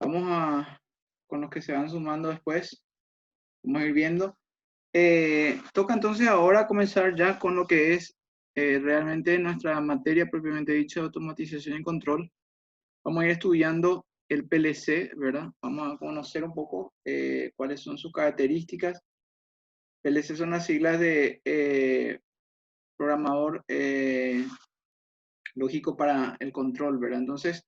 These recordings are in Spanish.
Vamos con los que se van sumando después, vamos a ir viendo. Toca entonces ahora comenzar ya con lo que es realmente nuestra materia propiamente dicha, automatización y control. Vamos a ir estudiando el PLC, ¿verdad? Vamos a conocer un poco cuáles son sus características. PLC son las siglas de programador lógico para el control, ¿verdad? Entonces,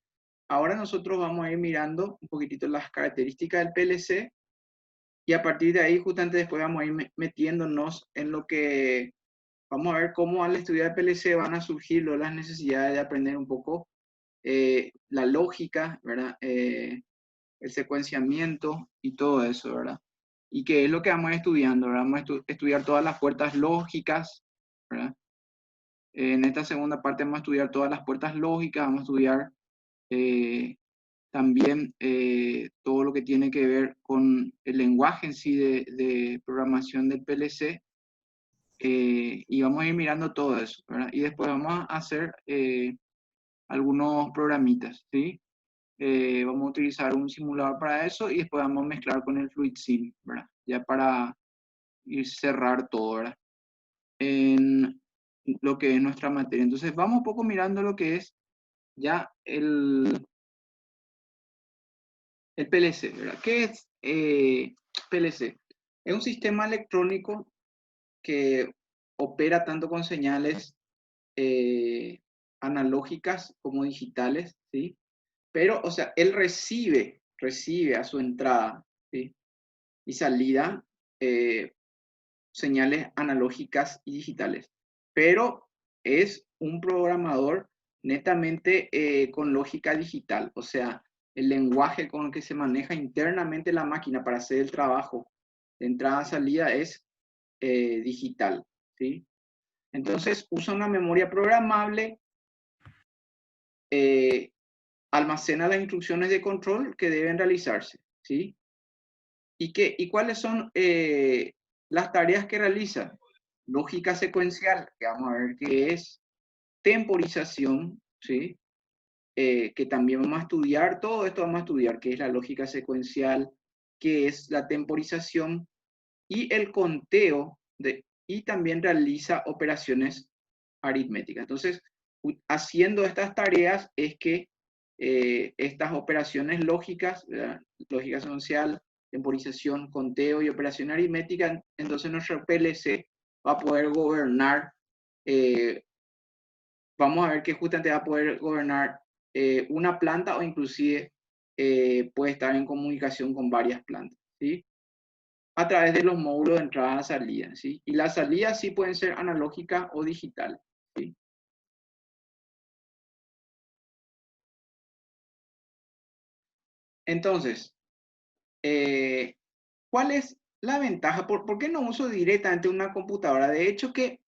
ahora nosotros vamos a ir mirando un poquitito las características del PLC y a partir de ahí, justamente después vamos a ir metiéndonos en lo que vamos a ver cómo al estudiar el PLC van a surgir las necesidades de aprender un poco la lógica, ¿verdad? El secuenciamiento y todo eso, ¿verdad? Y qué es lo que vamos a ir estudiando, ¿verdad? Vamos a estudiar todas las puertas lógicas, ¿verdad? En esta segunda parte vamos a estudiar todas las puertas lógicas, vamos a estudiar eh, también todo lo que tiene que ver con el lenguaje en sí de programación del PLC y vamos a ir mirando todo eso, ¿verdad? Y después vamos a hacer algunos programitas, ¿sí? Vamos a utilizar un simulador para eso y después vamos a mezclar con el Fluid Sim, ¿verdad? Ya para ir cerrar todo, ¿verdad? En lo que es nuestra materia. Entonces vamos un poco mirando lo que es ya el PLC, ¿verdad? ¿Qué es PLC? Es un sistema electrónico que opera tanto con señales eh, analógicas como digitales, ¿sí? Pero, o sea, él recibe a su entrada, ¿sí? Y salida señales analógicas y digitales. Pero es un programador netamente con lógica digital, o sea, el lenguaje con el que se maneja internamente la máquina para hacer el trabajo de entrada-salida es digital, ¿sí? Entonces usa una memoria programable, eh, almacena las instrucciones de control que deben realizarse, ¿sí? ¿Y cuáles son las tareas que realiza? Lógica secuencial, que vamos a ver qué es, temporización, ¿sí? Que también vamos a estudiar, todo esto vamos a estudiar, qué es la lógica secuencial, qué es la temporización y el conteo, y también realiza operaciones aritméticas. Entonces, haciendo estas tareas es que estas operaciones lógicas, ¿verdad? Lógica secuencial, temporización, conteo y operación aritmética, entonces nuestro PLC va a poder gobernar, eh, vamos a ver que justamente va a poder gobernar una planta o inclusive puede estar en comunicación con varias plantas, ¿sí? A través de los módulos de entrada y salida, ¿sí? Y las salidas sí pueden ser analógicas o digitales, ¿sí? Entonces, eh, ¿cuál es la ventaja? ¿Por qué no uso directamente una computadora? De hecho, que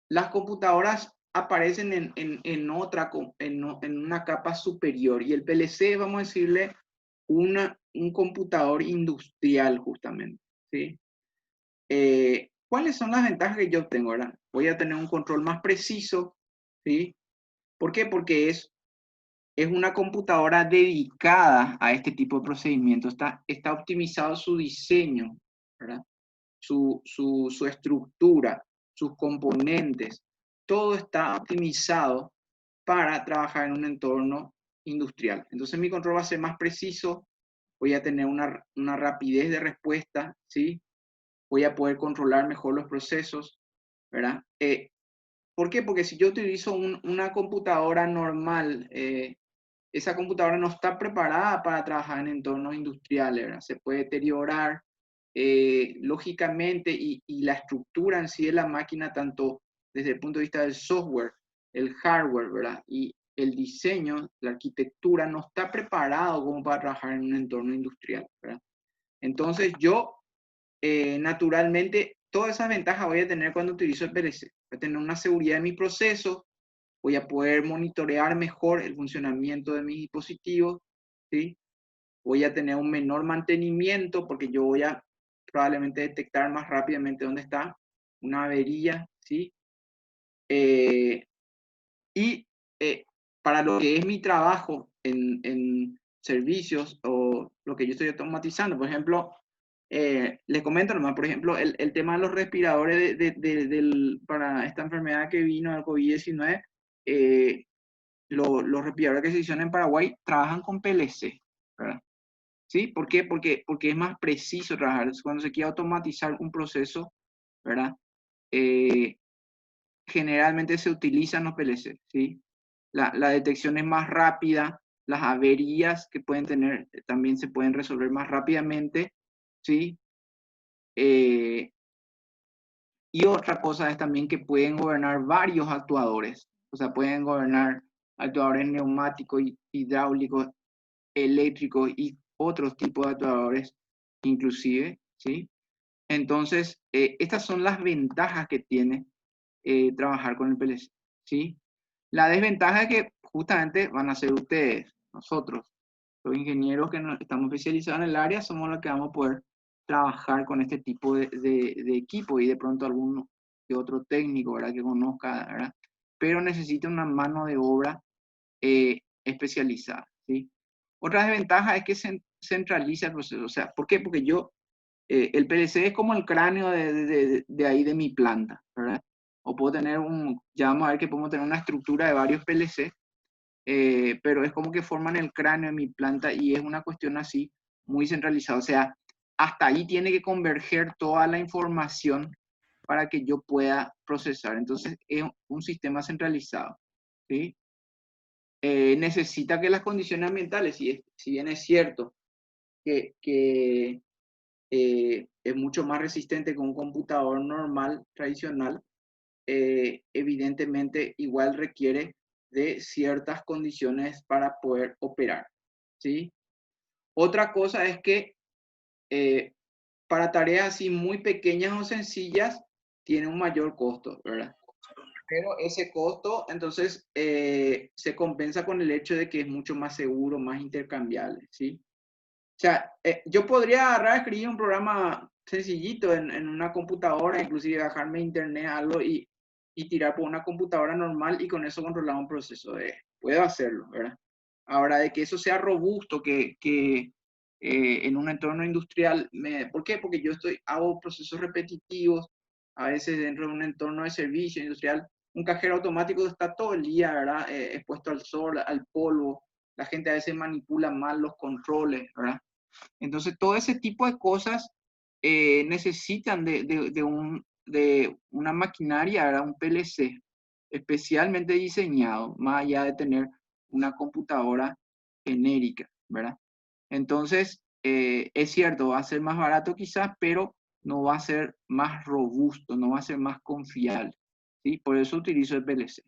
las computadoras aparecen en una capa superior y el PLC, vamos a decirle, un computador industrial justamente, ¿sí? ¿Cuáles son las ventajas que yo tengo ahora? Voy a tener un control más preciso, ¿sí? ¿Por qué? Porque es una computadora dedicada a este tipo de procedimientos. Está optimizado su diseño, ¿verdad? Su estructura, sus componentes. Todo está optimizado para trabajar en un entorno industrial. Entonces mi control va a ser más preciso, voy a tener una rapidez de respuesta, ¿sí? Voy a poder controlar mejor los procesos, ¿verdad? ¿Por qué? Porque si yo utilizo una computadora normal, esa computadora no está preparada para trabajar en entornos industriales, ¿verdad? Se puede deteriorar lógicamente y la estructura en sí de la máquina, tanto desde el punto de vista del software, el hardware, ¿verdad? Y el diseño, la arquitectura no está preparado como para trabajar en un entorno industrial, ¿verdad? Entonces yo naturalmente, todas esas ventajas voy a tener cuando utilizo el PLC. Voy a tener una seguridad de mis procesos, voy a poder monitorear mejor el funcionamiento de mis dispositivos, ¿sí? Voy a tener un menor mantenimiento porque yo voy a probablemente detectar más rápidamente dónde está una avería, ¿sí? Eh, y para lo que es mi trabajo, en servicios o lo que yo estoy automatizando. Por ejemplo, les comento nomás, por ejemplo, el tema de los respiradores para esta enfermedad que vino, el COVID-19, los respiradores que se hicieron en Paraguay trabajan con PLC, ¿verdad? ¿Sí? ¿Por qué? Porque es más preciso trabajar. Cuando se quiere automatizar un proceso, ¿verdad? Eh, generalmente se utilizan los PLC, ¿sí? La detección es más rápida, las averías que pueden tener también se pueden resolver más rápidamente, ¿sí? Eh, y otra cosa es también que pueden gobernar varios actuadores, o sea, pueden gobernar actuadores neumáticos, hidráulicos, eléctricos y otros tipos de actuadores inclusive, ¿sí? Entonces, estas son las ventajas que tiene trabajar con el PLC, ¿sí? La desventaja es que justamente van a ser ustedes, nosotros, los ingenieros que estamos especializados en el área, somos los que vamos a poder trabajar con este tipo de equipo y de pronto algún que otro técnico, ¿verdad? Que conozca, ¿verdad? Pero necesita una mano de obra especializada, ¿sí? Otra desventaja es que se centraliza el proceso. O sea, ¿por qué? Porque el PLC es como el cráneo de ahí de mi planta, ¿verdad? O puedo tener ya vamos a ver que podemos tener una estructura de varios PLC, pero es como que forman el cráneo de mi planta y es una cuestión así muy centralizada. O sea, hasta ahí tiene que converger toda la información para que yo pueda procesar. Entonces, es un sistema centralizado, ¿sí? Necesita que las condiciones ambientales, si bien es cierto que es mucho más resistente que un computador normal, tradicional, evidentemente igual requiere de ciertas condiciones para poder operar, ¿sí? Otra cosa es que eh, para tareas así muy pequeñas o sencillas tiene un mayor costo, ¿verdad? Pero ese costo entonces se compensa con el hecho de que es mucho más seguro, más intercambiable, ¿sí? O sea, yo podría agarrar, escribir un programa sencillito en una computadora, inclusive bajarme internet, algo y tirar por una computadora normal y con eso controlar un proceso. Puedo hacerlo, ¿verdad? Ahora, de que eso sea robusto, que en un entorno industrial, ¿por qué? Porque hago procesos repetitivos, a veces dentro de un entorno de servicio industrial, un cajero automático está todo el día, ¿verdad? Expuesto al sol, al polvo, la gente a veces manipula mal los controles, ¿verdad? Entonces, todo ese tipo de cosas necesitan de una maquinaria, ¿verdad? Un PLC especialmente diseñado, más allá de tener una computadora genérica, ¿verdad? Entonces, es cierto, va a ser más barato quizás, pero no va a ser más robusto, no va a ser más confiable, ¿sí? Por eso utilizo el PLC.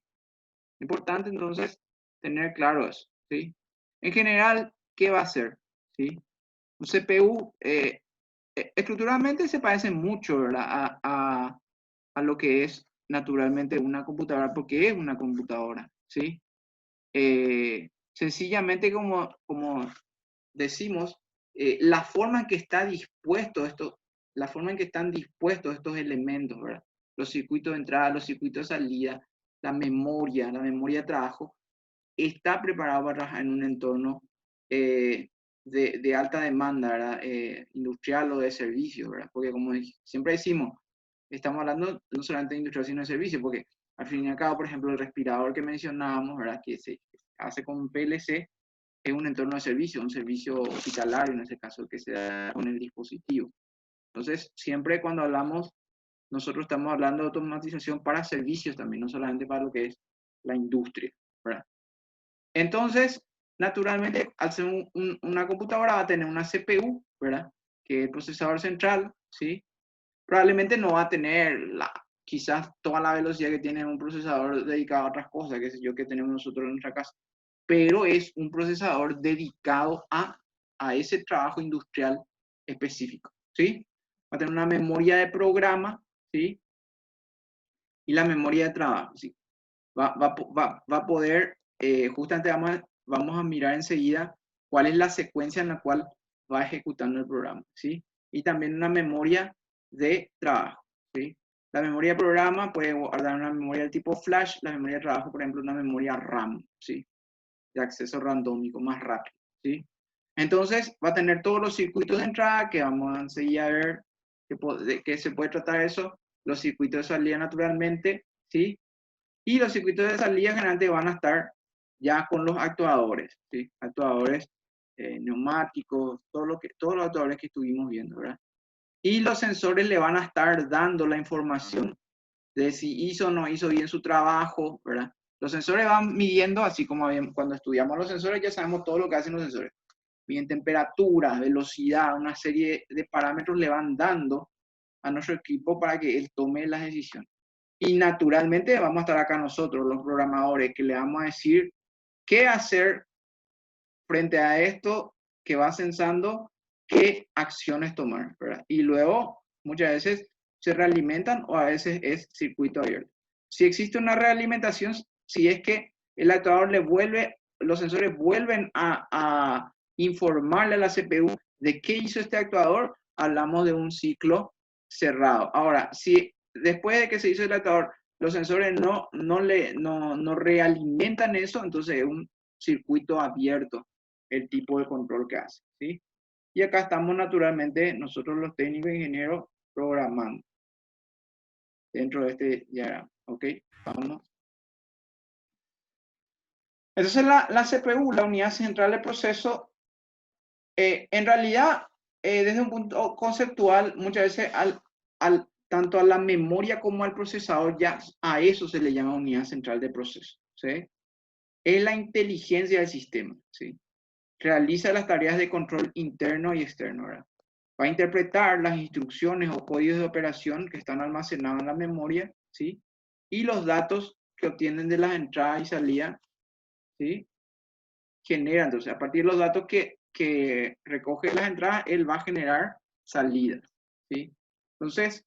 Importante entonces tener claro eso, ¿sí? En general, ¿qué va a hacer? ¿Sí? Un CPU estructuralmente se parece mucho, ¿verdad? A lo que es naturalmente una computadora, porque es una computadora, ¿sí? Sencillamente, como decimos, la forma en que está dispuesto esto, la forma en que están dispuestos estos elementos, ¿verdad? Los circuitos de entrada, los circuitos de salida, la memoria de trabajo, está preparado para trabajar en un entorno de alta demanda, ¿verdad? Industrial o de servicios, ¿verdad? Porque como siempre decimos, estamos hablando no solamente de industrial, sino de servicios, porque al fin y al cabo, por ejemplo, el respirador que mencionábamos, ¿verdad? Que se hace con PLC, es un entorno de servicio, un servicio hospitalario, en este caso, que se da con el dispositivo. Entonces, siempre cuando hablamos, nosotros estamos hablando de automatización para servicios también, no solamente para lo que es la industria, ¿verdad? Entonces, naturalmente, al ser una computadora va a tener una CPU, ¿verdad? Que es el procesador central, ¿sí? Probablemente no va a tener quizás toda la velocidad que tiene un procesador dedicado a otras cosas, que sé yo, que tenemos nosotros en nuestra casa, pero es un procesador dedicado a ese trabajo industrial específico, ¿sí? Va a tener una memoria de programa, ¿sí? Y la memoria de trabajo, ¿sí? Va a poder, justamente vamos a mirar enseguida cuál es la secuencia en la cual va ejecutando el programa, ¿sí? Y también una memoria de trabajo, ¿sí? La memoria de programa puede guardar una memoria del tipo flash, la memoria de trabajo, por ejemplo, una memoria RAM, ¿sí? de acceso randómico, más rápido, ¿sí? Entonces, va a tener todos los circuitos de entrada que vamos a enseguida a ver de qué se puede tratar eso, los circuitos de salida naturalmente, ¿sí? Y los circuitos de salida generalmente van a estar ya con los actuadores, ¿sí? Actuadores neumáticos, todos los actuadores que estuvimos viendo, ¿verdad? Y los sensores le van a estar dando la información de si hizo o no hizo bien su trabajo, ¿verdad? Los sensores van midiendo, así como cuando estudiamos los sensores, ya sabemos todo lo que hacen los sensores. Bien, temperatura, velocidad, una serie de parámetros le van dando a nuestro equipo para que él tome las decisiones. Y naturalmente vamos a estar acá nosotros, los programadores, que le vamos a decir qué hacer frente a esto que va sensando, qué acciones tomar, ¿verdad? Y luego, muchas veces se realimentan o a veces es circuito abierto. Si existe una realimentación, si es que el actuador le vuelve, los sensores vuelven a informarle a la CPU de qué hizo este actuador, hablamos de un ciclo cerrado. Ahora, si después de que se hizo el actuador, los sensores no realimentan eso, entonces es un circuito abierto el tipo de control que hace, ¿sí? Y acá estamos naturalmente nosotros los técnicos ingenieros programando dentro de este diagrama, ¿ok? Vamos. Entonces la CPU, la unidad central de proceso, en realidad, desde un punto conceptual, muchas veces tanto a la memoria como al procesador, ya a eso se le llama unidad central de proceso, ¿sí? Es la inteligencia del sistema, ¿sí? Realiza las tareas de control interno y externo, ¿verdad? Va a interpretar las instrucciones o códigos de operación que están almacenados en la memoria, ¿sí? Y los datos que obtienen de las entradas y salidas, ¿sí? Genera, entonces, a partir de los datos que recoge las entradas, él va a generar salidas, ¿sí? Entonces,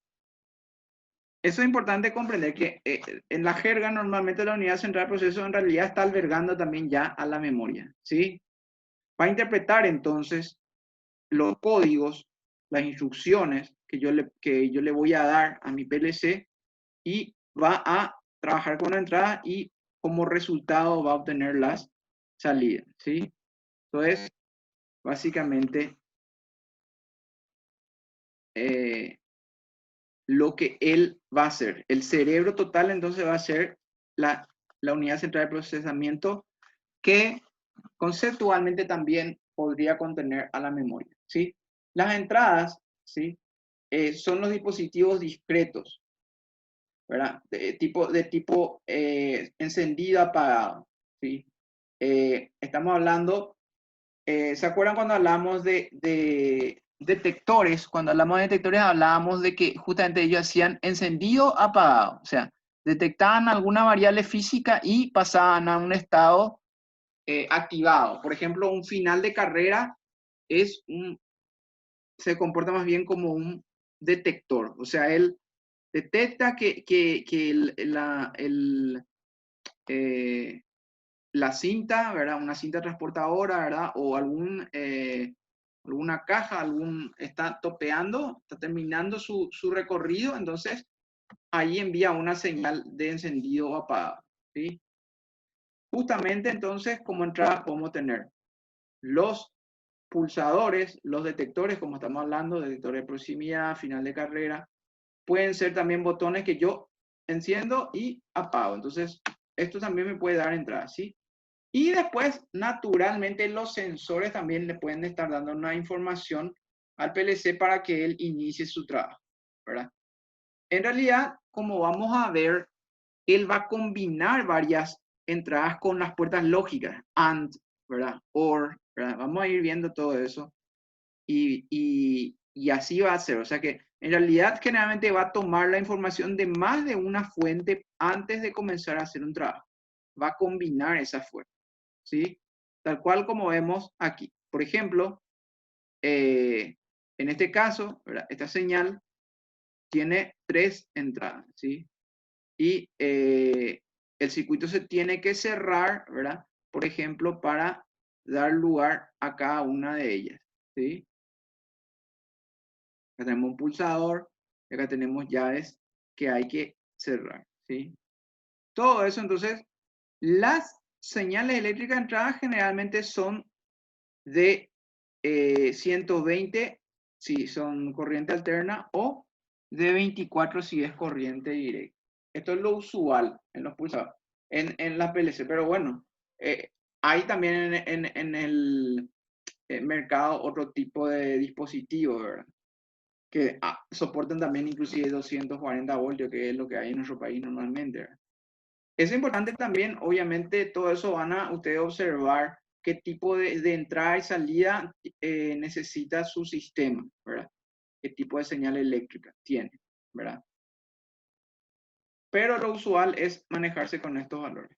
eso es importante comprender que en la jerga normalmente la unidad central de proceso en realidad está albergando también ya a la memoria, ¿sí? Va a interpretar entonces los códigos, las instrucciones que yo le voy a dar a mi PLC y va a trabajar con la entrada y como resultado va a obtener las salidas, ¿sí? Entonces, básicamente, lo que él va a hacer. El cerebro total entonces va a ser la unidad central de procesamiento que conceptualmente también podría contener a la memoria, ¿sí? Las entradas, ¿sí? Son los dispositivos discretos, ¿verdad? De tipo encendido, apagado, ¿sí? Estamos hablando, ¿se acuerdan cuando hablamos de detectores? Cuando hablamos de detectores hablábamos de que justamente ellos hacían encendido, apagado, o sea, detectaban alguna variable física y pasaban a un estado activado. Por ejemplo, un final de carrera se comporta más bien como un detector, o sea, él detecta que la cinta, ¿verdad? Una cinta transportadora, ¿verdad? O alguna caja, está topeando, está terminando su recorrido, entonces ahí envía una señal de encendido o apagado, ¿sí? Justamente entonces como entrada podemos tener los pulsadores, los detectores, como estamos hablando, detectores de proximidad, final de carrera, pueden ser también botones que yo enciendo y apago. Entonces, esto también me puede dar entrada, ¿sí? Y después, naturalmente, los sensores también le pueden estar dando una información al PLC para que él inicie su trabajo, ¿verdad? En realidad, como vamos a ver, él va a combinar varias entradas con las puertas lógicas, AND, ¿verdad? OR, ¿verdad? Vamos a ir viendo todo eso y así va a ser. O sea que en realidad generalmente va a tomar la información de más de una fuente antes de comenzar a hacer un trabajo. Va a combinar esa fuente, ¿sí? Tal cual como vemos aquí. Por ejemplo, en este caso, ¿verdad? Esta señal tiene 3 entradas, ¿sí? Y el circuito se tiene que cerrar, ¿verdad? Por ejemplo, para dar lugar a cada una de ellas, ¿sí? Acá tenemos un pulsador, y acá tenemos llaves que hay que cerrar, ¿sí? Todo eso, entonces, las señales eléctricas de entrada generalmente son de 120 si son corriente alterna o de 24 si es corriente directa. Esto es lo usual en los pulsadores, en la PLC, pero bueno, hay también en el mercado otro tipo de dispositivos, ¿verdad? Que soportan también inclusive 240 voltios, que es lo que hay en nuestro país normalmente, ¿verdad? Es importante también, obviamente, todo eso van a ustedes observar qué tipo de entrada y salida necesita su sistema, ¿verdad? Qué tipo de señal eléctrica tiene, ¿verdad? Pero lo usual es manejarse con estos valores.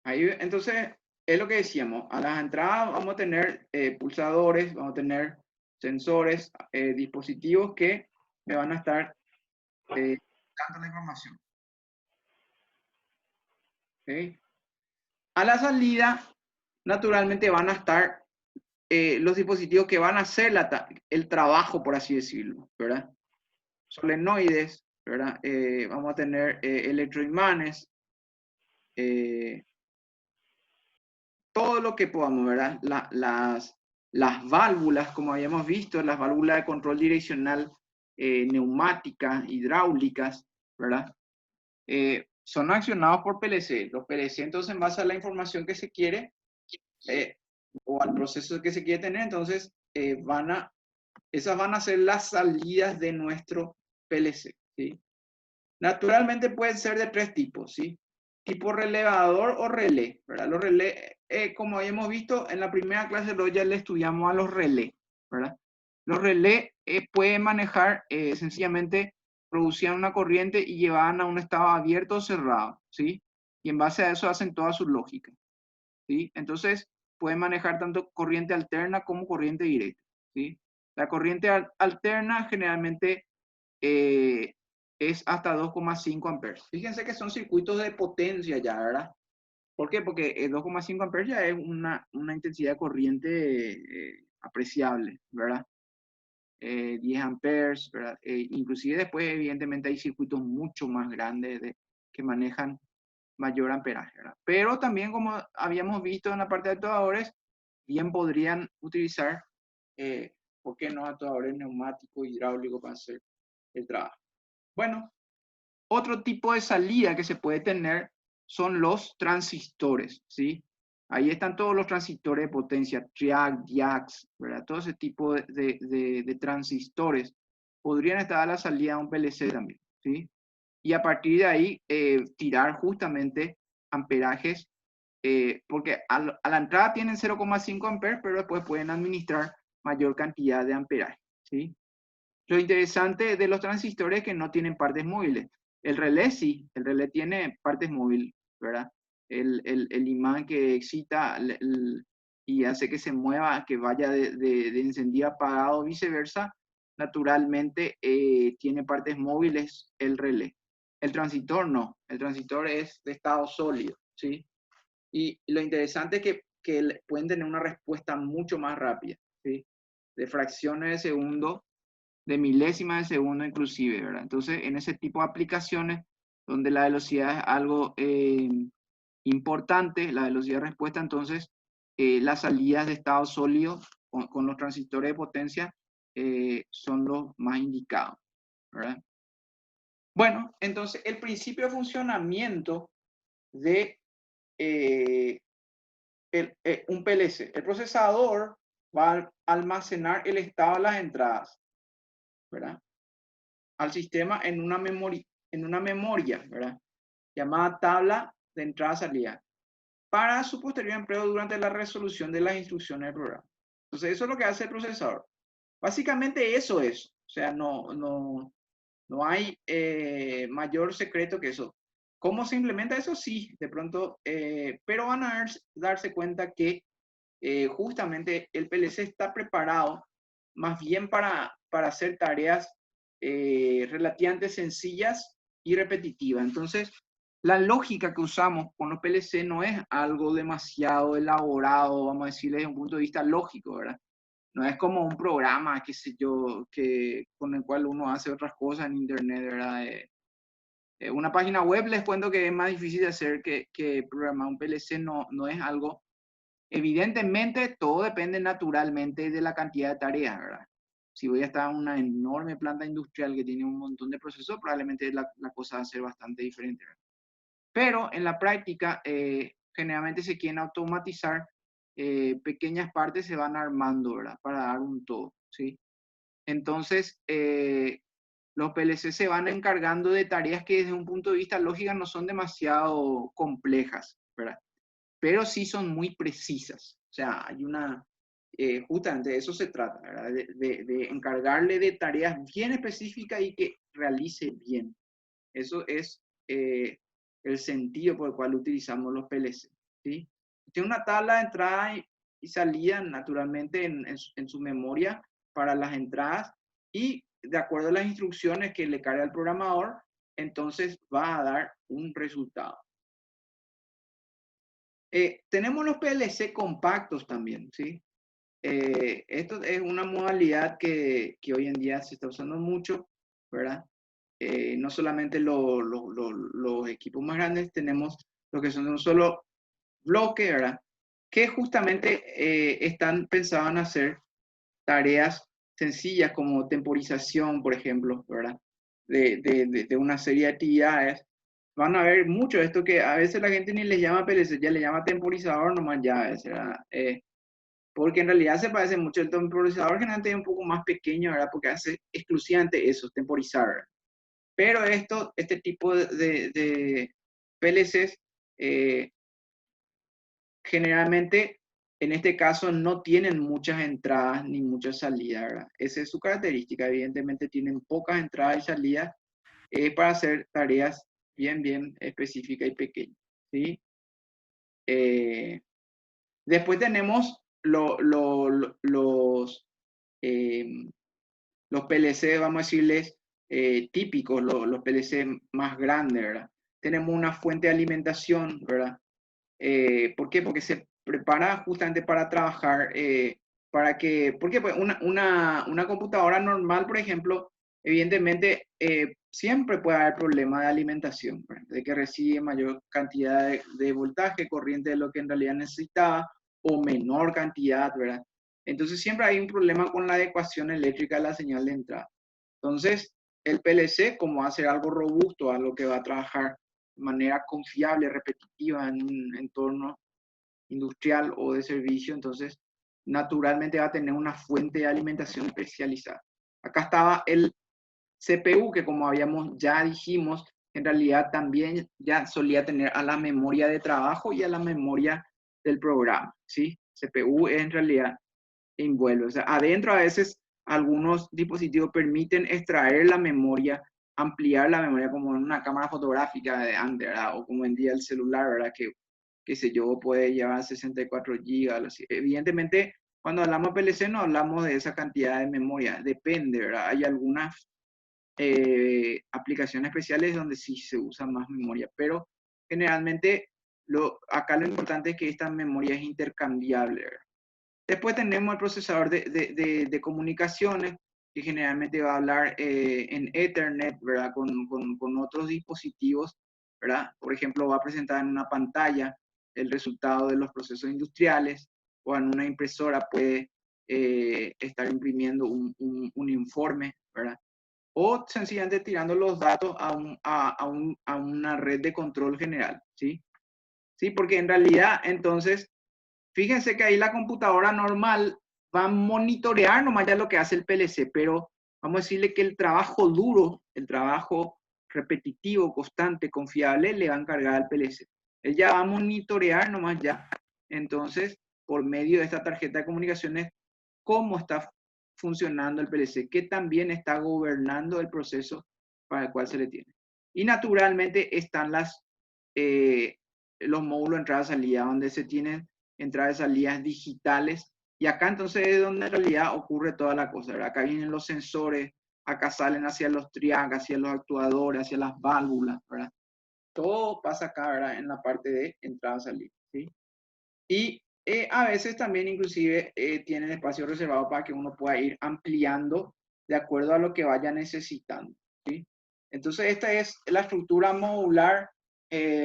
Ahí, entonces, es lo que decíamos, a las entradas vamos a tener pulsadores, vamos a tener sensores, dispositivos que me van a estar dando la información. ¿Okay? A la salida, naturalmente van a estar los dispositivos que van a hacer el trabajo, por así decirlo, ¿verdad? Solenoides, ¿verdad? Vamos a tener electroimanes, eh, todo lo que podamos, ¿verdad? Las válvulas, como habíamos visto, las válvulas de control direccional neumáticas, hidráulicas, ¿verdad? Son accionados por PLC. Los PLC, entonces, en base a la información que se quiere eh, o al proceso que se quiere tener, entonces esas van a ser las salidas de nuestro PLC, ¿sí? Naturalmente pueden ser de tres tipos, ¿sí? Tipo relevador o relé, ¿verdad? Los relés, como habíamos visto en la primera clase, ya le estudiamos a los relés, ¿verdad? Los relés pueden manejar, sencillamente, producían una corriente y llevaban a un estado abierto o cerrado, ¿sí? Y en base a eso hacen toda su lógica, ¿sí? Entonces, pueden manejar tanto corriente alterna como corriente directa, ¿sí? La corriente alterna generalmente eh, es hasta 2,5 amperes. Fíjense que son circuitos de potencia ya, ¿verdad? ¿Por qué? Porque 2,5 amperes ya es una intensidad de corriente apreciable, ¿verdad? 10 amperes, ¿verdad? Inclusive después, evidentemente, hay circuitos mucho más grandes que manejan mayor amperaje, ¿verdad? Pero también, como habíamos visto en la parte de actuadores, bien podrían utilizar, ¿por qué no?, actuadores neumáticos, hidráulicos para hacer el trabajo. Bueno, otro tipo de salida que se puede tener son los transistores, ¿sí? Ahí están todos los transistores de potencia, triac, diacs, ¿verdad? Todo ese tipo de transistores podrían estar a la salida de un PLC también, ¿sí? Y a partir de ahí tirar justamente amperajes, porque a la entrada tienen 0,5 amperes, pero después pueden administrar mayor cantidad de amperaje, ¿sí? Lo interesante de los transistores es que no tienen partes móviles. El relé sí, el relé tiene partes móviles, ¿verdad? El imán que excita y hace que se mueva, que vaya de encendido a apagado, viceversa, naturalmente tiene partes móviles el relé. El transistor no, el transistor es de estado sólido, ¿sí? Y lo interesante es que pueden tener una respuesta mucho más rápida, ¿sí? De fracciones de segundo, de milésimas de segundo inclusive, ¿verdad? Entonces, en ese tipo de aplicaciones donde la velocidad es algo importante, la velocidad de respuesta, entonces las salidas de estado sólido con los transistores de potencia son los más indicados, ¿verdad? Bueno, entonces el principio de funcionamiento de un PLC. El procesador va a almacenar el estado de las entradas, ¿verdad? Al sistema en una memoria, ¿verdad? Llamada tabla de entrada-salida, para su posterior empleo durante la resolución de las instrucciones del programa. Entonces, eso es lo que hace el procesador. Básicamente eso es. O sea, no hay mayor secreto que eso. ¿Cómo se implementa eso? Sí, de pronto, pero van a darse cuenta que justamente el PLC está preparado más bien para hacer tareas relativamente sencillas y repetitivas. Entonces, la lógica que usamos con los PLC no es algo demasiado elaborado, vamos a decirle desde un punto de vista lógico, ¿verdad? No es como un programa, qué sé yo, con el cual uno hace otras cosas en internet, ¿verdad? Una página web les cuento que es más difícil de hacer que programar un PLC, no es algo. Evidentemente, todo depende naturalmente de la cantidad de tareas, ¿verdad? Si voy a estar en una enorme planta industrial que tiene un montón de procesos, probablemente la cosa va a ser bastante diferente, ¿verdad? Pero en la práctica, generalmente se quieren automatizar, pequeñas partes se van armando, ¿verdad? Para dar un todo, ¿sí? Entonces, los PLC se van encargando de tareas que desde un punto de vista lógico no son demasiado complejas, ¿verdad? Pero sí son muy precisas. O sea, hay una, justamente de eso se trata, ¿verdad? De encargarle de tareas bien específicas y que realice bien. Eso es el sentido por el cual utilizamos los PLC, ¿sí? Tiene una tabla de entrada y salida naturalmente en su memoria para las entradas y de acuerdo a las instrucciones que le carga el programador, entonces va a dar un resultado. Tenemos los PLC compactos también, ¿sí? Esto es una modalidad que hoy en día se está usando mucho, ¿verdad? No solamente los equipos más grandes, tenemos lo que son de un solo bloque, ¿verdad? Que justamente están pensados en hacer tareas sencillas como temporización, por ejemplo, ¿verdad? De una serie de actividades. Van a ver mucho esto que a veces la gente ni le llama PLC, ya le llama temporizador nomás ya, ¿verdad? Porque en realidad se parece mucho. El temporizador generalmente es un poco más pequeño, ¿verdad? Porque hace exclusivamente eso, temporizar, ¿verdad? Pero este tipo de PLCs eh, generalmente, en este caso, no tienen muchas entradas ni muchas salidas, ¿verdad? Esa es su característica. Evidentemente tienen pocas entradas y salidas para hacer tareas bien específicas y pequeñas, ¿sí? Eh, Después tenemos eh, los PLC, vamos a decirles, típicos, los PLC más grandes, ¿verdad? Tenemos una fuente de alimentación, ¿verdad? ¿Por qué? Porque se prepara justamente para trabajar, porque pues una computadora normal, por ejemplo, evidentemente siempre puede haber problemas de alimentación, ¿verdad? De que recibe mayor cantidad de voltaje, corriente de lo que en realidad necesitaba, o menor cantidad, ¿verdad? Entonces siempre hay un problema con la adecuación eléctrica de la señal de entrada. Entonces, el PLC, como va a ser algo robusto, algo que va a trabajar de manera confiable, repetitiva en un entorno industrial o de servicio, entonces naturalmente va a tener una fuente de alimentación especializada. Acá estaba el CPU, que como habíamos ya dijimos, en realidad también ya solía tener a la memoria de trabajo y a la memoria del programa, ¿sí? CPU en realidad envuelve. O sea, adentro a veces algunos dispositivos permiten extraer la memoria, ampliar la memoria como en una cámara fotográfica de antes, ¿verdad? O como en día el celular, ¿verdad? Que, qué sé yo, puede llevar 64 gigas. Así. Evidentemente, cuando hablamos de PLC no hablamos de esa cantidad de memoria, depende, ¿verdad? Hay algunas aplicaciones especiales donde sí se usa más memoria, pero generalmente acá lo importante es que esta memoria es intercambiable, ¿verdad? Después tenemos el procesador de comunicaciones, que generalmente va a hablar en Ethernet, ¿verdad? Con otros dispositivos, ¿verdad? Por ejemplo, va a presentar en una pantalla el resultado de los procesos industriales, o en una impresora puede estar imprimiendo un informe, ¿verdad? O sencillamente tirando los datos a una red de control general, ¿sí? Sí, porque en realidad, entonces, fíjense que ahí la computadora normal va a monitorear nomás ya lo que hace el PLC, pero vamos a decirle que el trabajo duro, el trabajo repetitivo, constante, confiable, le va a encargar al PLC. Él ya va a monitorear nomás ya, entonces, por medio de esta tarjeta de comunicaciones, cómo está funcionando el PLC, qué también está gobernando el proceso para el cual se le tiene. Y naturalmente están los módulos de entrada-salida, donde se tienen entradas y salidas digitales. Y acá entonces es donde en realidad ocurre toda la cosa, ¿verdad? Acá vienen los sensores, acá salen hacia los triac, hacia los actuadores, hacia las válvulas, ¿verdad? Todo pasa acá, ¿verdad? En la parte de entrada-salida, ¿sí? Y a veces también inclusive tienen espacio reservado para que uno pueda ir ampliando de acuerdo a lo que vaya necesitando, ¿sí? Entonces, esta es la estructura modular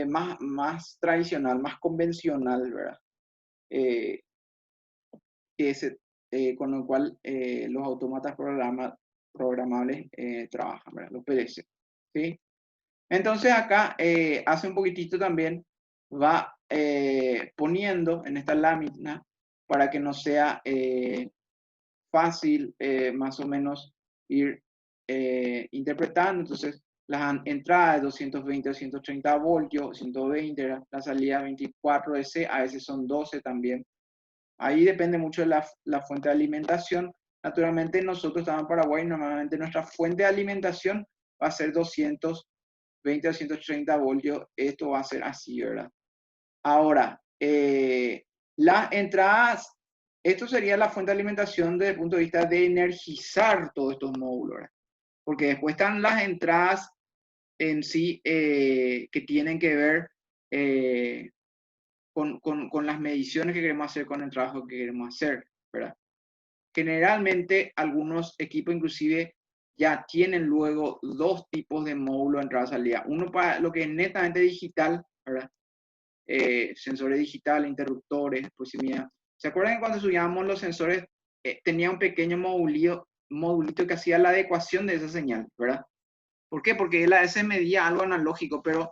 más tradicional, más convencional, ¿verdad? Eh, que es, con lo cual los autómatas programables trabajan, ¿verdad? Los PLC, ¿sí? Entonces acá hace un poquitito también, va poniendo en esta lámina para que no sea fácil más o menos ir interpretando. Entonces las entradas de 220 a 130 voltios, 120, la salida 24 DC, a veces son 12 también. Ahí depende mucho de la fuente de alimentación. Naturalmente nosotros estamos en Paraguay, normalmente nuestra fuente de alimentación va a ser 220 a 130 voltios. Esto va a ser así, ¿verdad? Ahora, las entradas, esto sería la fuente de alimentación desde el punto de vista de energizar todos estos módulos, ¿verdad? Porque después están las entradas en sí que tienen que ver con las mediciones que queremos hacer, con el trabajo que queremos hacer, ¿verdad? Generalmente algunos equipos inclusive ya tienen luego dos tipos de módulo de entrada-salida. Uno para lo que es netamente digital, ¿verdad? Sensores digitales, interruptores, proximidad. ¿Se acuerdan que cuando estudiábamos los sensores tenía un pequeño modulito que hacía la adecuación de esa señal, ¿verdad? ¿Por qué? Porque él a veces medía algo analógico, pero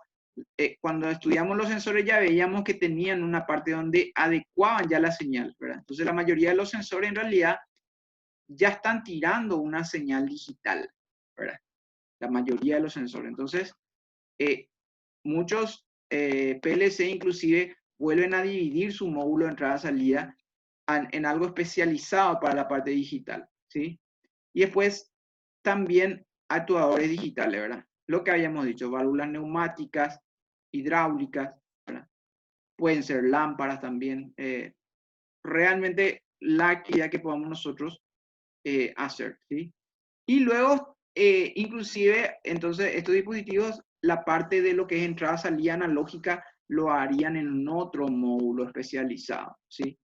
cuando estudiamos los sensores ya veíamos que tenían una parte donde adecuaban ya la señal, ¿verdad? Entonces la mayoría de los sensores en realidad ya están tirando una señal digital, ¿verdad? La mayoría de los sensores. Entonces, muchos PLC inclusive vuelven a dividir su módulo de entrada-salida en algo especializado para la parte digital, ¿sí? Y después también actuadores digitales, ¿verdad? Lo que habíamos dicho, válvulas neumáticas, hidráulicas, ¿verdad? Pueden ser lámparas también. Realmente la actividad que podamos nosotros hacer, ¿sí? Y luego, inclusive, entonces, estos dispositivos, la parte de lo que es entrada-salida analógica, lo harían en otro módulo especializado, ¿sí?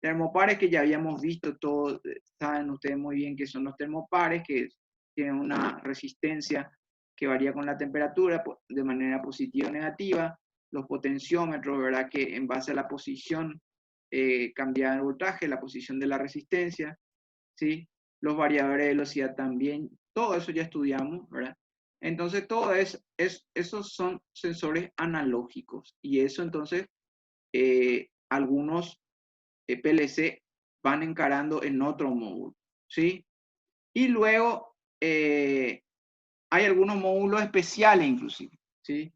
Termopares que ya habíamos visto, todos saben ustedes muy bien que son los termopares, que tienen una resistencia que varía con la temperatura de manera positiva o negativa. Los potenciómetros, ¿verdad? Que en base a la posición cambia el voltaje, la posición de la resistencia, ¿sí? Los variadores de velocidad también, todo eso ya estudiamos, ¿verdad? Entonces, esos son sensores analógicos y eso entonces algunos PLC van encarando en otro módulo, ¿sí? Y luego hay algunos módulos especiales inclusive, ¿sí?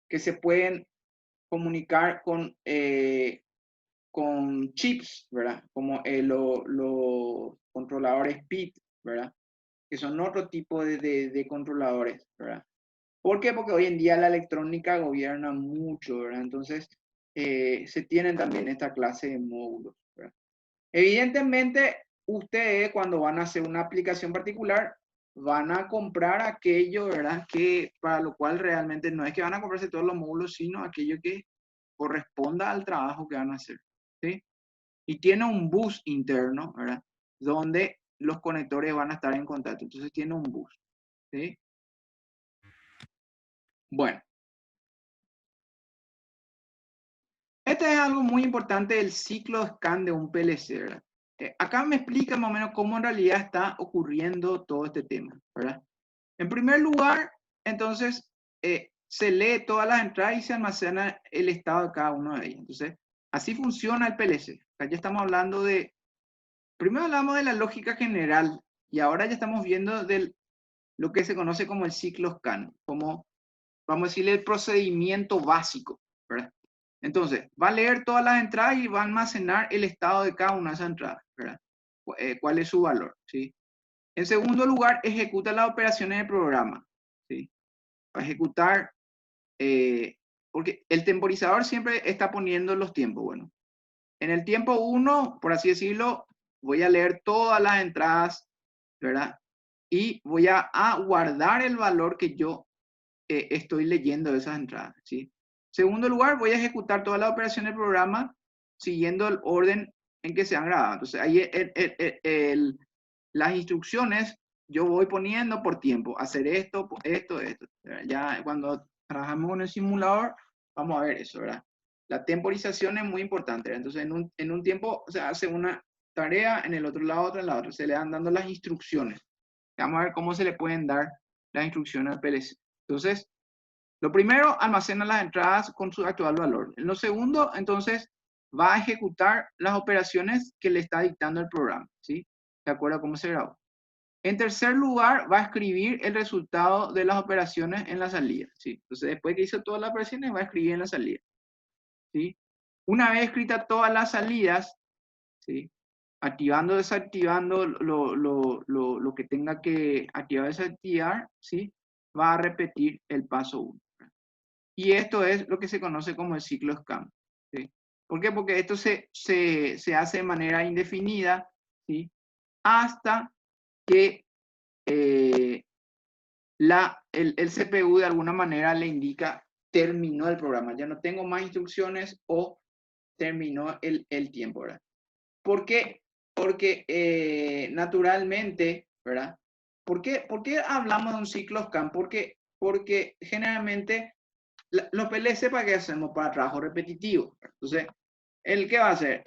Que se pueden comunicar con chips, ¿verdad? Como los controladores PID, ¿verdad? Que son otro tipo de controladores, ¿verdad? ¿Por qué? Porque hoy en día la electrónica gobierna mucho, ¿verdad? Entonces, se tienen también esta clase de módulos, ¿verdad? Evidentemente, ustedes cuando van a hacer una aplicación particular, van a comprar aquello, ¿verdad? Que para lo cual realmente no es que van a comprarse todos los módulos, sino aquello que corresponda al trabajo que van a hacer, ¿sí? Y tiene un bus interno, ¿verdad? Donde los conectores van a estar en contacto. Entonces tiene un bus, ¿sí? Bueno, este es algo muy importante del ciclo scan de un PLC, ¿verdad? Acá me explica más o menos cómo en realidad está ocurriendo todo este tema, ¿verdad? En primer lugar, entonces, se lee todas las entradas y se almacena el estado de cada uno de ellos. Entonces, así funciona el PLC. Acá ya estamos hablando primero hablamos de la lógica general y ahora ya estamos viendo lo que se conoce como el ciclo scan, como, vamos a decirle, el procedimiento básico, ¿verdad? Entonces, va a leer todas las entradas y va a almacenar el estado de cada una de esas entradas, ¿verdad? ¿Cuál es su valor? ¿Sí? En segundo lugar, ejecuta las operaciones de programa, ¿sí? Va a ejecutar, porque el temporizador siempre está poniendo los tiempos. Bueno, en el tiempo 1, por así decirlo, voy a leer todas las entradas, ¿verdad? Y voy a guardar el valor que yo estoy leyendo de esas entradas, ¿sí? Segundo lugar, voy a ejecutar todas las operaciones del programa siguiendo el orden en que se han grabado. Entonces, ahí las instrucciones yo voy poniendo por tiempo, hacer esto, esto, esto. ¿Verdad? Ya cuando trabajamos en el simulador, vamos a ver eso, ¿verdad? La temporización es muy importante, ¿verdad? Entonces, en un tiempo se hace una tarea, en el otro lado otra, en la otra. Se le dan dando las instrucciones. Vamos a ver cómo se le pueden dar las instrucciones al PLC. Entonces, lo primero, almacena las entradas con su actual valor. En lo segundo, entonces, va a ejecutar las operaciones que le está dictando el programa, ¿sí? De acuerdo a cómo se grabó. En tercer lugar, va a escribir el resultado de las operaciones en la salida, ¿sí? Entonces, después que hizo todas las operaciones, va a escribir en la salida, ¿sí? Una vez escritas todas las salidas, ¿sí? Activando, desactivando lo que tenga que activar, desactivar, ¿sí? Va a repetir el paso 1. Y esto es lo que se conoce como el ciclo SCAN, ¿sí? ¿Por qué? Porque esto se hace de manera indefinida, ¿sí? Hasta que el CPU de alguna manera le indica terminó el programa, ya no tengo más instrucciones o terminó el tiempo, ¿verdad? ¿Por qué? Porque naturalmente, ¿verdad? ¿Por qué hablamos de un ciclo SCAN? Porque generalmente los PLC, ¿para qué hacemos? Para trabajo repetitivo. Entonces, ¿el qué va a hacer?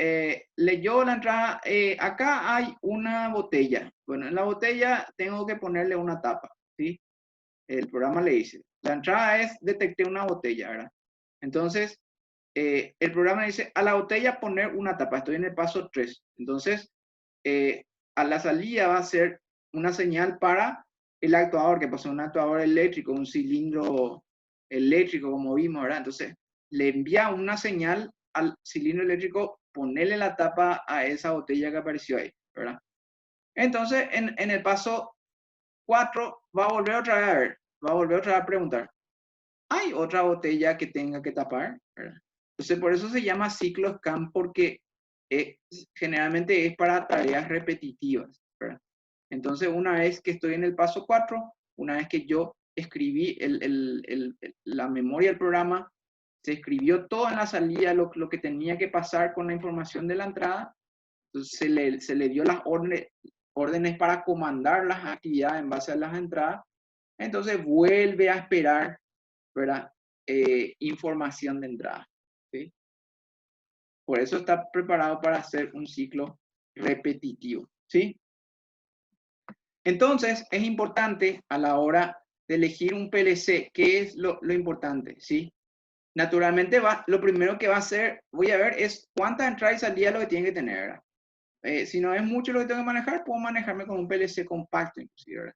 Leyó la entrada, acá hay una botella. Bueno, en la botella tengo que ponerle una tapa, ¿sí? El programa le dice, la entrada es, detecté una botella, ¿verdad? Entonces, el programa dice, a la botella poner una tapa, estoy en el paso 3. Entonces, a la salida va a ser una señal para el actuador, que pasó un actuador eléctrico, un cilindro eléctrico, como vimos, ¿verdad? Entonces, le envía una señal al cilindro eléctrico, ponerle la tapa a esa botella que apareció ahí, ¿verdad? Entonces, en el paso 4 va a volver otra vez a ver, va a volver otra vez a preguntar, ¿hay otra botella que tenga que tapar? ¿Verdad? Entonces, por eso se llama ciclo SCAN, porque generalmente es para tareas repetitivas, ¿verdad? Entonces, una vez que estoy en el paso 4, una vez que yo escribí la memoria del programa, se escribió todo en la salida, lo que tenía que pasar con la información de la entrada, entonces se le dio las órdenes para comandar las actividades en base a las entradas, entonces vuelve a esperar, ¿verdad? Información de entrada, ¿sí? Por eso está preparado para hacer un ciclo repetitivo, ¿sí? Entonces, es importante a la hora de elegir un PLC, ¿qué es lo importante? ¿Sí? Naturalmente, lo primero que va a hacer, voy a ver, es cuántas entradas y salidas lo que tiene que tener, ¿verdad? Si no es mucho lo que tengo que manejar, puedo manejarme con un PLC compacto, inclusive, ¿verdad?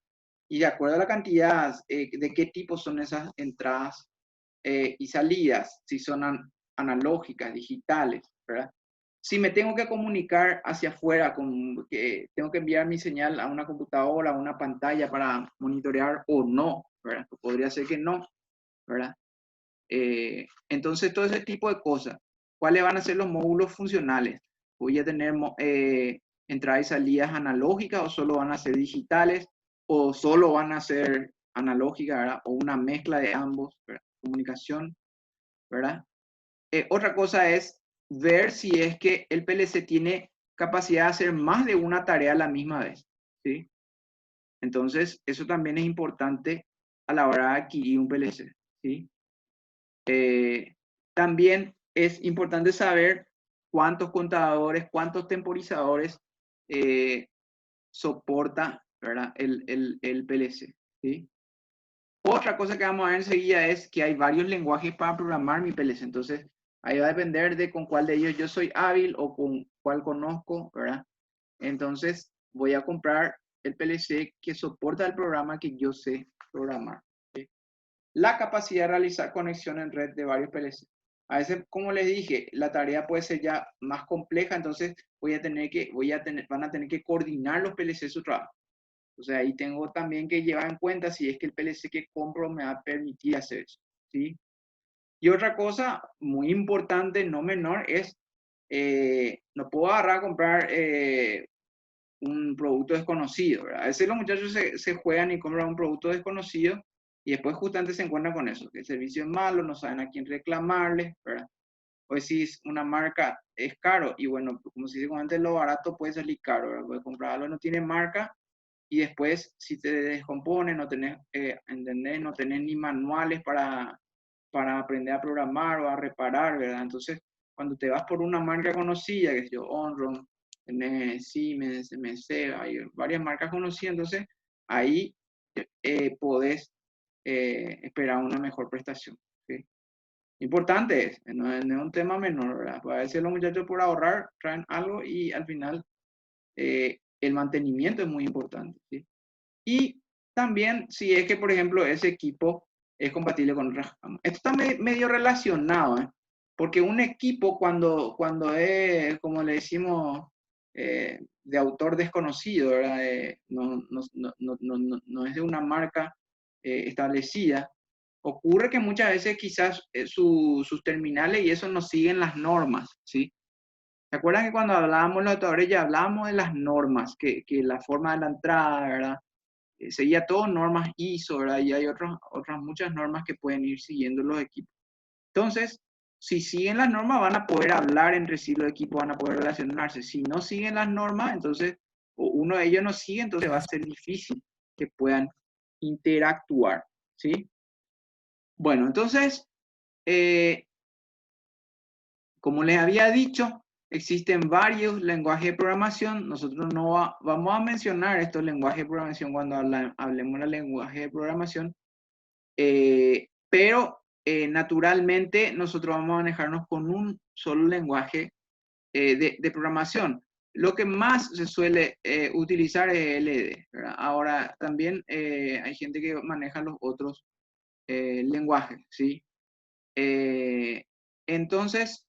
Y de acuerdo a la cantidad de qué tipo son esas entradas y salidas, si son analógicas, digitales, ¿verdad? Si me tengo que comunicar hacia afuera, que tengo que enviar mi señal a una computadora, a una pantalla para monitorear o no, ¿verdad? Podría ser que no, ¿verdad? Entonces, todo ese tipo de cosas. ¿Cuáles van a ser los módulos funcionales? ¿Voy a tener entradas y salidas analógicas o solo van a ser digitales o solo van a ser analógicas, ¿verdad? O una mezcla de ambos, ¿verdad? Comunicación, ¿verdad? Otra cosa es ver si es que el PLC tiene capacidad de hacer más de una tarea a la misma vez, ¿sí? Entonces, eso también es importante a la hora de adquirir un PLC, ¿sí? También es importante saber cuántos contadores, cuántos temporizadores soporta, ¿verdad? El PLC, ¿sí? Otra cosa que vamos a ver enseguida es que hay varios lenguajes para programar mi PLC. Entonces, ahí va a depender de con cuál de ellos yo soy hábil o con cuál conozco, ¿verdad? Entonces, voy a comprar el PLC que soporta el programa que yo sé programar, ¿sí? La capacidad de realizar conexión en red de varios PLC. A veces, como les dije, la tarea puede ser ya más compleja, entonces van a tener que coordinar los PLC su trabajo. O sea, ahí tengo también que llevar en cuenta si es que el PLC que compro me va a permitir hacer eso, ¿sí? Y otra cosa muy importante, no menor, es no puedo agarrar a comprar un producto desconocido, ¿verdad? A veces los muchachos se juegan y compran un producto desconocido y después justamente se encuentran con eso, que el servicio es malo, no saben a quién reclamarle, ¿verdad? O si es una marca es caro y bueno, como se dice antes, lo barato puede salir caro, ¿verdad? Puede comprar algo que no tiene marca y después si te descompone, no tenés, ¿entendés? No tenés ni manuales para aprender a programar o a reparar, ¿verdad? Entonces, cuando te vas por una marca conocida, que es yo, Onron, tenés Siemens, MC, hay varias marcas conocidas, entonces ahí podés esperar una mejor prestación, ¿sí? Importante es, no es un tema menor, ¿verdad? A veces los muchachos por ahorrar traen algo y al final el mantenimiento es muy importante, ¿sí? Y también si es que, por ejemplo, ese equipo es compatible con otras camas. Esto está medio relacionado, ¿eh? Porque un equipo cuando es, como le decimos, de autor desconocido, ¿verdad? No es de una marca establecida, ocurre que muchas veces quizás sus terminales y eso no siguen las normas, ¿sí? ¿Se acuerdan que cuando hablábamos los adaptadores ya hablábamos de las normas, que la forma de la entrada, ¿verdad? Seguía todas normas ISO, ¿verdad? Y hay otras muchas normas que pueden ir siguiendo los equipos. Entonces, si siguen las normas, van a poder hablar entre sí los equipos, van a poder relacionarse. Si no siguen las normas, entonces, o uno de ellos no sigue, entonces va a ser difícil que puedan interactuar, ¿sí? Bueno, entonces, eh, como les había dicho, existen varios lenguajes de programación. Nosotros no vamos a mencionar estos lenguajes de programación cuando hablemos del lenguaje de programación, pero naturalmente nosotros vamos a manejarnos con un solo lenguaje de programación. Lo que más se suele utilizar es LD, ¿verdad? Ahora también hay gente que maneja los otros lenguajes, ¿sí? Entonces,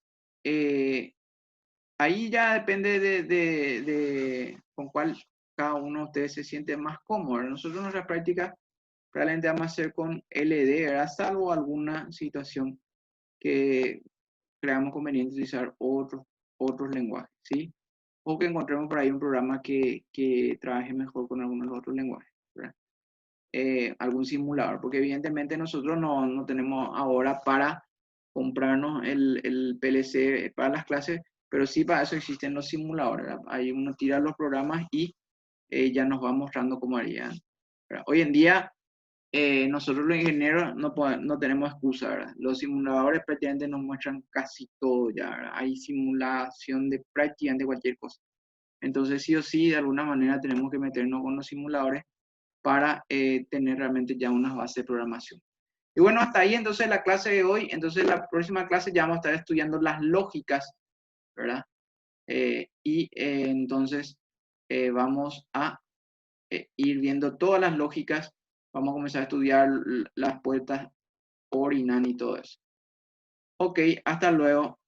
ahí ya depende de con cuál cada uno de ustedes se siente más cómodo. Nosotros en nuestra práctica probablemente vamos a hacer con LD, ¿verdad? Salvo alguna situación que creamos conveniente utilizar otros lenguajes, ¿sí? O que encontremos por ahí un programa que trabaje mejor con algunos de los otros lenguajes, ¿verdad? Algún simulador, porque evidentemente nosotros no tenemos ahora para comprarnos el PLC para las clases, pero sí para eso existen los simuladores, ¿verdad? Ahí uno tira los programas y ya nos va mostrando cómo harían, ¿verdad? Hoy en día nosotros los ingenieros no tenemos excusa, ¿verdad? Los simuladores prácticamente nos muestran casi todo ya, ¿verdad? Hay simulación de prácticamente cualquier cosa. Entonces sí o sí, de alguna manera tenemos que meternos con los simuladores para tener realmente ya unas bases de programación. Y bueno, hasta ahí entonces la clase de hoy. Entonces la próxima clase ya vamos a estar estudiando las lógicas, ¿verdad? Entonces vamos a ir viendo todas las lógicas. Vamos a comenzar a estudiar las puertas OR y NAND y todo eso. Ok, hasta luego.